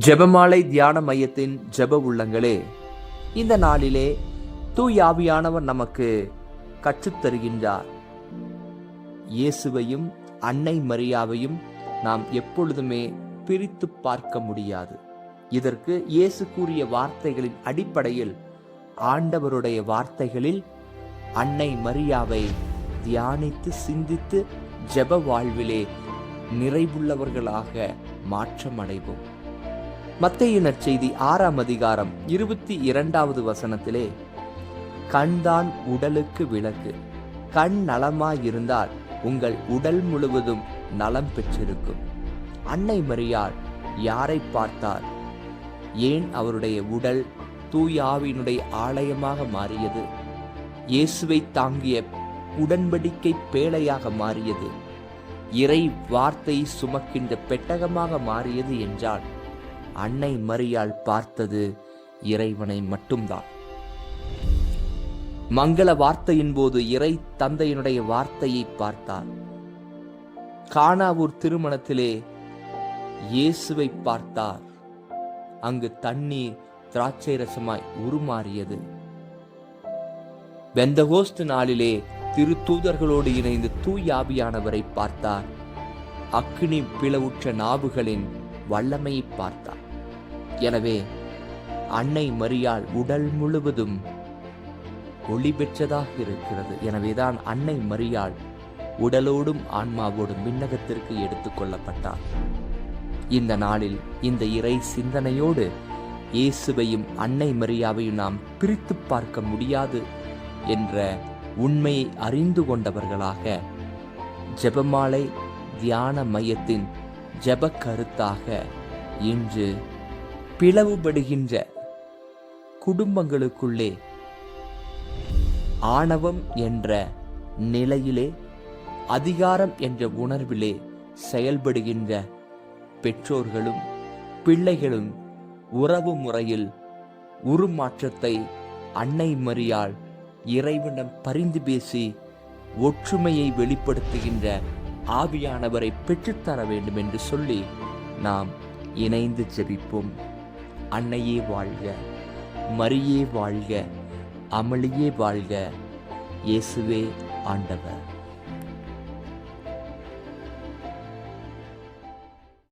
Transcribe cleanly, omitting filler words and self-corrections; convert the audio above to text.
ஜெபமாலை தியான மையத்தின் ஜெப உள்ளங்களே, இந்த நாளிலே தூய ஆவியானவர் நமக்கு கற்றுத்தருகின்றார். இயேசுவையும் அன்னை மரியாவையும் நாம் எப்பொழுதுமே பிரித்து பார்க்க முடியாது. இதற்கு இயேசு கூறிய வார்த்தைகளின் அடிப்படையில் ஆண்டவருடைய வார்த்தைகளில் அன்னை மரியாவை தியானித்து சிந்தித்து ஜெப வாழ்விலே நிறைவுள்ளவர்களாக மாற்றமடைவோம். மத்தேயு நற்செய்தி 6ஆம் அதிகாரம் 22வது வசனத்திலே, கண்தான் உடலுக்கு விளக்கு, கண் நலமாயிருந்தால் உங்கள் உடல் முழுவதும் நலம் பெற்றிருக்கும். அன்னை மரியாள் யாரை பார்த்தார்? ஏன் அவருடைய உடல் தூய ஆவியினுடைய ஆலயமாக மாறியது? இயேசுவை தாங்கிய உடன்படிக்கை பேழையாக மாறியது, இறை வார்த்தை சுமக்கின்ற பெட்டகமாக மாறியது என்றால் அன்னை மரியாள் பார்த்தது இறைவனை மட்டும்தான். மங்கள வார்த்தையின் போது இறை தந்தையினுடைய வார்த்தையை பார்த்தார். கானாவூர் திருமணத்திலே இயேசுவை பார்த்தார். அங்கு தண்ணீர் திராட்சை ரசமாய் உருமாறியது. பெந்தகோஸ்து நாளிலே திருத்தூதர்களோடு இணைந்து தூய ஆவியானவரை பார்த்தார். அக்கினி பிளவுற்ற நாவுகளின் வல்லமையை பார்த்தார். எனவே அன்னை மரியாள் உடல் முழுவதும் ஒளி பெற்றதாக இருக்கிறது. எனவேதான் அன்னை மரியாள் உடலோடும் ஆன்மாவோடும் விண்ணகத்திற்கு எடுத்துக் கொள்ளப்பட்டார். இந்த நாளில் இந்த இறை சிந்தனையோடு இயேசுவையும் அன்னை மரியாவையும் நாம் பிரித்து பார்க்க முடியாது என்ற உண்மையை அறிந்து கொண்டவர்களாக ஜெபமாலை தியான மையத்தின் ஜெப கருத்தாக இன்று பிளவுபடுகின்ற குடும்பங்களுக்குள்ளே ஆணவம் என்ற நிலையிலே, அதிகாரம் என்ற உணர்விலே செயல்படுகின்ற பெற்றோர்களும் பிள்ளைகளும் உறவு முறையில் உருமாற்றத்தை அன்னை மரியாள் இறைவனிடம் பரிந்து பேசி ஒற்றுமையை வெளிப்படுத்துகின்ற ஆவியானவரை பெற்றுத்தர வேண்டும் என்று சொல்லி நாம் இணைந்து ஜெபிப்போம். அன்னையே வாழ்க, மரியே வாழ்க, அமளியே வாழ்க, இயேசுவே ஆண்டவர்.